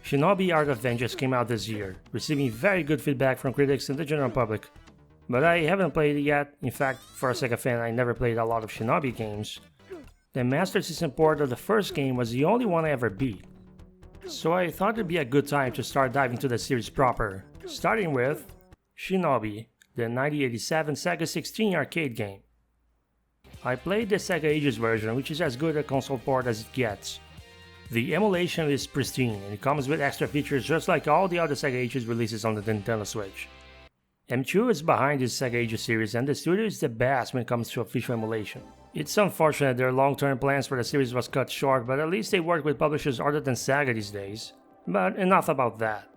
Shinobi Art of Vengeance came out this year, receiving very good feedback from critics and the general public. But I haven't played it yet. In fact, for a Sega fan, I never played a lot of Shinobi games. The Master System port of the first game was the only one I ever beat. So I thought it'd be a good time to start diving into the series proper, starting with Shinobi, the 1987 Sega-16 arcade game. I played the Sega Ages version, which is as good a console port as it gets. The emulation is pristine and it comes with extra features just like all the other Sega Ages releases on the Nintendo Switch. M2 is behind this Sega Ages series and the studio is the best when it comes to official emulation. It's unfortunate their long-term plans for the series was cut short, but at least they work with publishers other than Sega these days. But enough about that.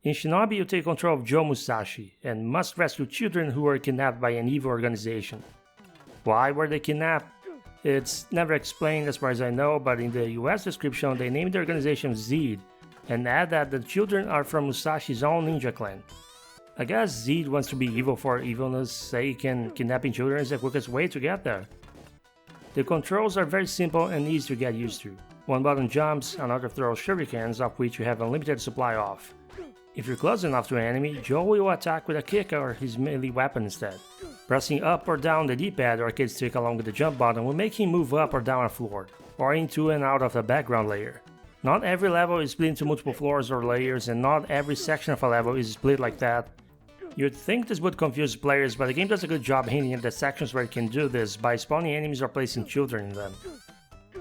In Shinobi you take control of Joe Musashi and must rescue children who were kidnapped by an evil organization. Why were they kidnapped? It's never explained as far as I know, but in the US description they named the organization Zed and add that the children are from Musashi's own ninja clan. I guess Zed wants to be evil for evilness' sake and kidnapping children is the quickest way to get there. The controls are very simple and easy to get used to. One button jumps, another throws shurikens, of which you have unlimited supply of. If you're close enough to an enemy, Joe will attack with a kick or his melee weapon instead. Pressing up or down the D-pad or arcade stick along with the jump button will make him move up or down a floor, or into and out of the background layer. Not every level is split into multiple floors or layers, and not every section of a level is split like that. You'd think this would confuse players, but the game does a good job hinting at the sections where it can do this by spawning enemies or placing children in them.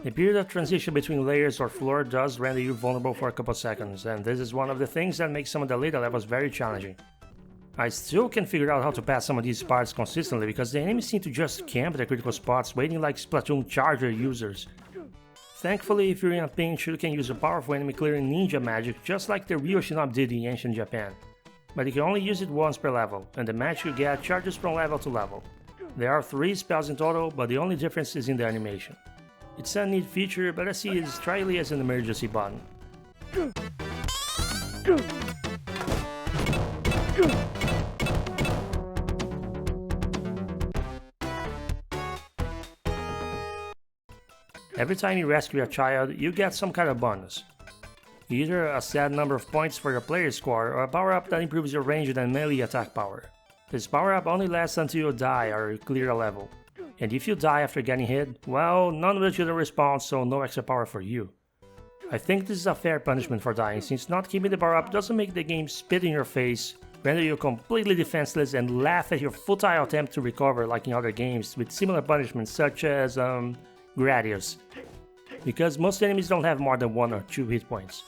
The period of transition between layers or floor does render you vulnerable for a couple seconds, and this is one of the things that makes some of the later levels very challenging. I still can't figure out how to pass some of these parts consistently because the enemies seem to just camp at the critical spots waiting like Splatoon charger users. Thankfully, if you're in a pinch, you can use a powerful enemy clearing ninja magic just like the real Shinobi did in ancient Japan. But you can only use it once per level, and the magic you get charges from level to level. There are 3 spells in total, but the only difference is in the animation. It's a neat feature, but I see it strictly as an emergency button. Every time you rescue a child, you get some kind of bonus. Either a set number of points for your player score or a power-up that improves your ranged and melee attack power. This power-up only lasts until you die or you clear a level. And if you die after getting hit, well, none of the children respawn, so no extra power for you. I think this is a fair punishment for dying, since not keeping the power-up doesn't make the game spit in your face, render you completely defenseless, and laugh at your futile attempt to recover like in other games with similar punishments such as, Gradius. Because most enemies don't have more than 1 or 2 hit points.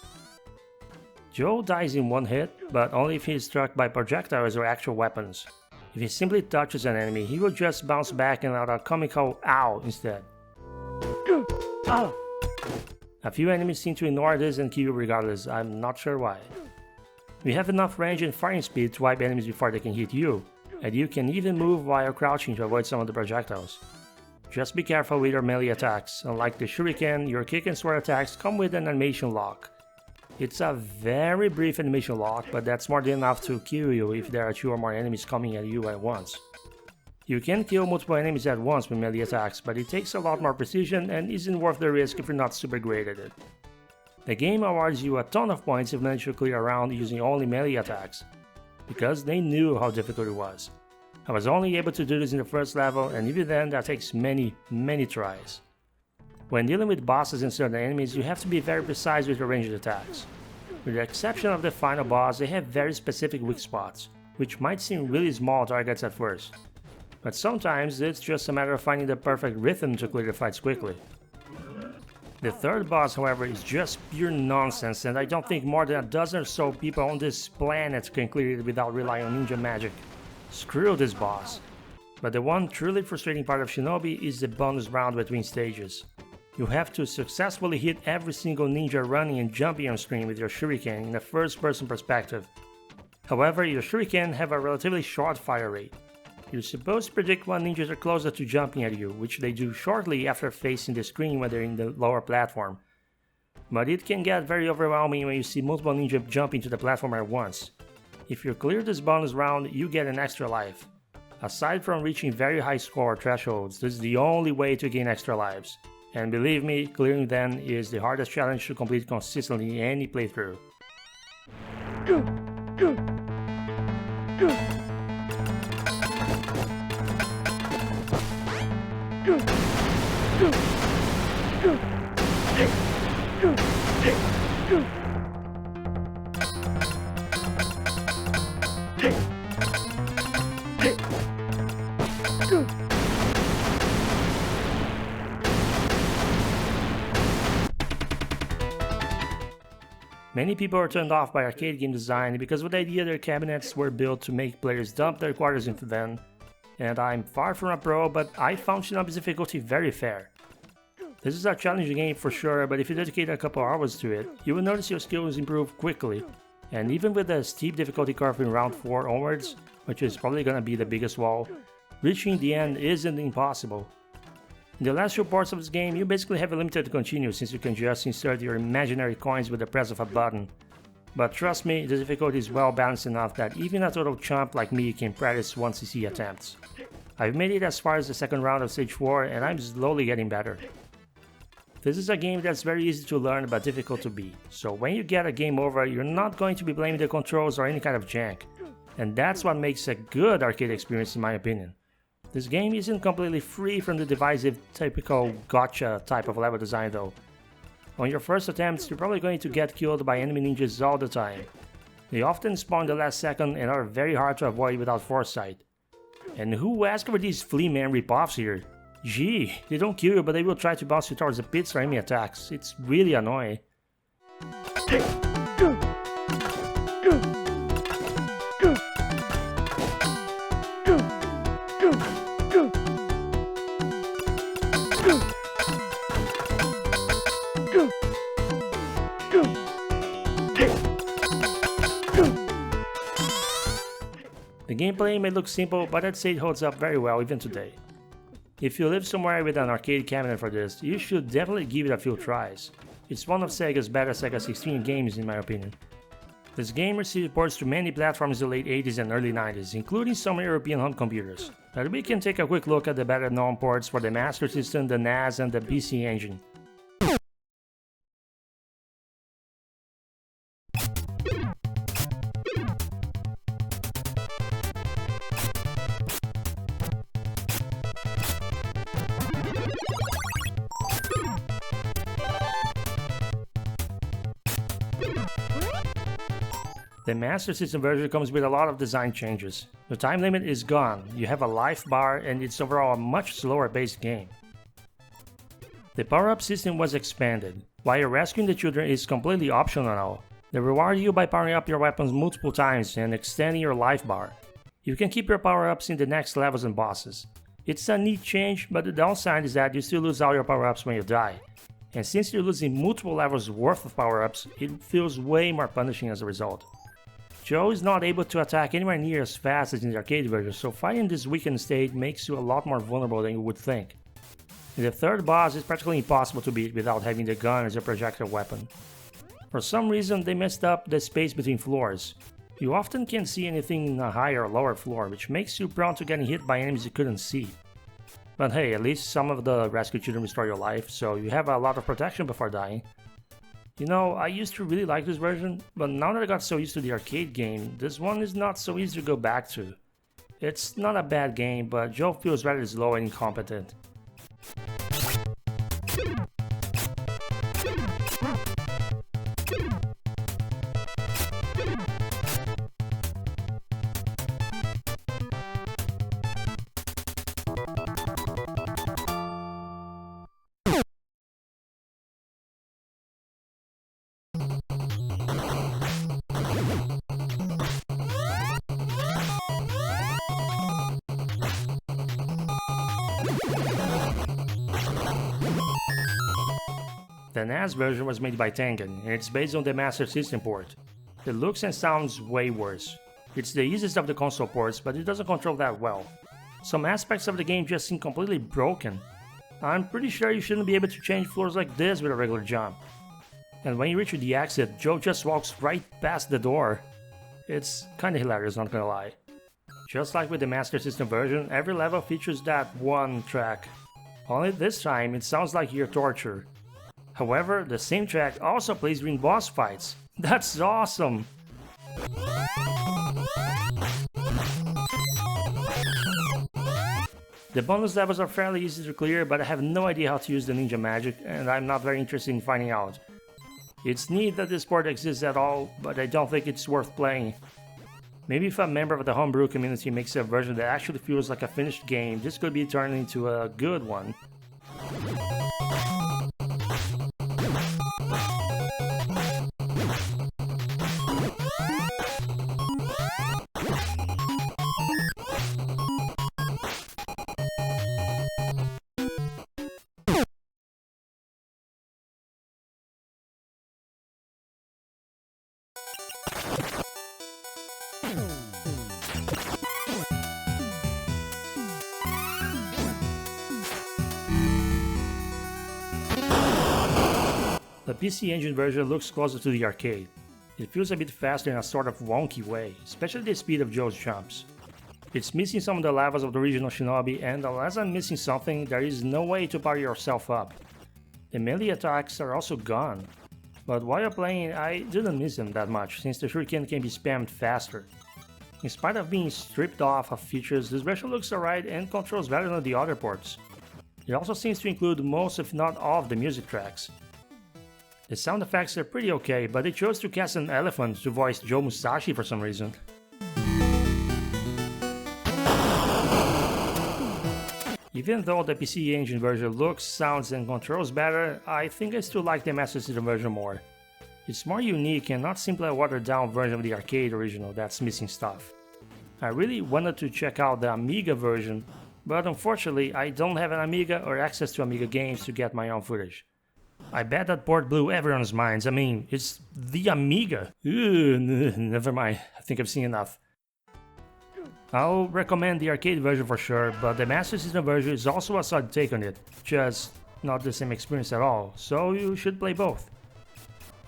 Joe dies in 1 hit, but only if he is struck by projectiles or actual weapons. If he simply touches an enemy, he will just bounce back and out a comical ow instead. A few enemies seem to ignore this and kill you regardless, I'm not sure why. You have enough range and firing speed to wipe enemies before they can hit you, and you can even move while crouching to avoid some of the projectiles. Just be careful with your melee attacks, unlike the shuriken, your kick and sword attacks come with an animation lock. It's a very brief animation lock, but that's more than enough to kill you if there are 2 or more enemies coming at you at once. You can kill multiple enemies at once with melee attacks, but it takes a lot more precision and isn't worth the risk if you're not super great at it. The game awards you a ton of points if you manage to clear a round using only melee attacks, because they knew how difficult it was. I was only able to do this in the first level, and even then that takes many tries. When dealing with bosses and certain enemies, you have to be very precise with your ranged attacks. With the exception of the final boss, they have very specific weak spots, which might seem really small targets at first. But sometimes it's just a matter of finding the perfect rhythm to clear the fights quickly. The third boss, however, is just pure nonsense, and I don't think more than a dozen or so people on this planet can clear it without relying on ninja magic. Screw this boss. But the one truly frustrating part of Shinobi is the bonus round between stages. You have to successfully hit every single ninja running and jumping on screen with your shuriken in a first-person perspective. However, your shuriken have a relatively short fire rate. You're supposed to predict when ninjas are closer to jumping at you, which they do shortly after facing the screen when they're in the lower platform. But it can get very overwhelming when you see multiple ninjas jumping to the platform at once. If you clear this bonus round, you get an extra life. Aside from reaching very high score thresholds, this is the only way to gain extra lives. And believe me, clearing them is the hardest challenge to complete consistently in any playthrough. Many people are turned off by arcade game design because of the idea their cabinets were built to make players dump their quarters into them, and I'm far from a pro, but I found Shinobi's difficulty very fair. This is a challenging game for sure, but if you dedicate a couple hours to it, you will notice your skills improve quickly, and even with a steep difficulty curve in round 4 onwards, which is probably gonna be the biggest wall, reaching the end isn't impossible. In the last few parts of this game, you basically have a limited to continue since you can just insert your imaginary coins with the press of a button. But trust me, the difficulty is well balanced enough that even a total chump like me can practice 1cc attempts. I've made it as far as the second round of stage 4 and I'm slowly getting better. This is a game that's very easy to learn but difficult to beat, so when you get a game over, you're not going to be blaming the controls or any kind of jank. And that's what makes a good arcade experience in my opinion. This game isn't completely free from the divisive, typical gotcha type of level design though. On your first attempts, you're probably going to get killed by enemy ninjas all the time. They often spawn the last second and are very hard to avoid without foresight. And who asked for these flea man ripoffs here? Gee, they don't kill you but they will try to bounce you towards the pits for enemy attacks. It's really annoying. The gameplay may look simple, but I'd say it holds up very well even today. If you live somewhere with an arcade cabinet for this, you should definitely give it a few tries. It's one of Sega's better Sega-16 games in my opinion. This game received ports to many platforms in the late 80s and early 90s, including some European home computers. But we can take a quick look at the better known ports for the Master System, the NES and the PC Engine. The Master System version comes with a lot of design changes. The time limit is gone, you have a life bar and it's overall a much slower paced game. The power-up system was expanded. While rescuing the children is completely optional now, they reward you by powering up your weapons multiple times and extending your life bar. You can keep your power-ups in the next levels and bosses. It's a neat change, but the downside is that you still lose all your power-ups when you die. And since you're losing multiple levels worth of power-ups, it feels way more punishing as a result. Joe is not able to attack anywhere near as fast as in the arcade version, so fighting this weakened state makes you a lot more vulnerable than you would think. In the third boss, it's practically impossible to beat without having the gun as your projectile weapon. For some reason, they messed up the space between floors. You often can't see anything in a higher or lower floor, which makes you prone to getting hit by enemies you couldn't see. But hey, at least some of the rescue children restore your life, so you have a lot of protection before dying. You know, I used to really like this version, but now that I got so used to the arcade game, this one is not so easy to go back to. It's not a bad game, but Joe feels rather slow and incompetent. The NES version was made by Tengen, and it's based on the Master System port. It looks and sounds way worse. It's the easiest of the console ports, but it doesn't control that well. Some aspects of the game just seem completely broken. I'm pretty sure you shouldn't be able to change floors like this with a regular jump. And when you reach the exit, Joe just walks right past the door. It's kinda hilarious, not gonna lie. Just like with the Master System version, every level features that one track. Only this time, it sounds like Your Torture. However, the same track also plays during boss fights. That's awesome! The bonus levels are fairly easy to clear, but I have no idea how to use the ninja magic, and I'm not very interested in finding out. It's neat that this port exists at all, but I don't think it's worth playing. Maybe if a member of the homebrew community makes a version that actually feels like a finished game, this could be turned into a good one. The PC Engine version looks closer to the arcade. It feels a bit faster in a sort of wonky way, especially the speed of Joe's jumps. It's missing some of the levels of the original Shinobi, and unless I'm missing something, there is no way to power yourself up. The melee attacks are also gone, but while playing I didn't miss them that much, since the shuriken can be spammed faster. In spite of being stripped off of features, this version looks alright and controls better than the other ports. It also seems to include most if not all of the music tracks. The sound effects are pretty okay, but they chose to cast an elephant to voice Joe Musashi for some reason. Even though the PC Engine version looks, sounds and controls better, I think I still like the Master System version more. It's more unique and not simply a watered down version of the arcade original that's missing stuff. I really wanted to check out the Amiga version, but unfortunately I don't have an Amiga or access to Amiga games to get my own footage. I bet that port blew everyone's minds. I mean, it's the Amiga. Never mind, I think I've seen enough. I'll recommend the arcade version for sure, but the Master System version is also a solid take on it, just not the same experience at all, so you should play both.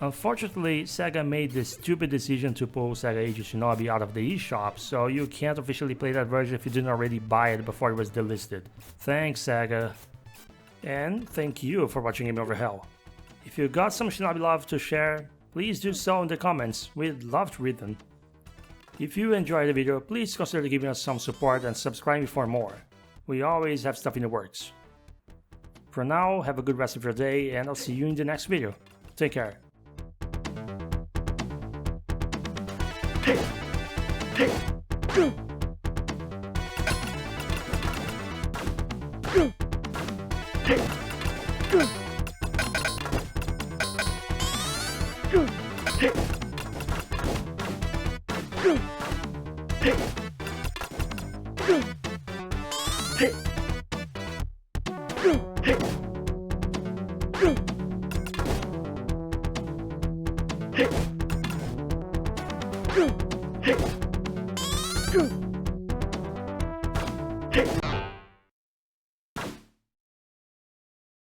Unfortunately, Sega made the stupid decision to pull Sega Age Shinobi out of the eShop, so you can't officially play that version if you didn't already buy it before it was delisted. Thanks, Sega. And thank you for watching Game Over Hell. If you got some Shinobi love to share, please do so in the comments, we'd love to read them. If you enjoyed the video, please consider giving us some support and subscribing for more. We always have stuff in the works. For now, have a good rest of your day and I'll see you in the next video. Take care. Hey!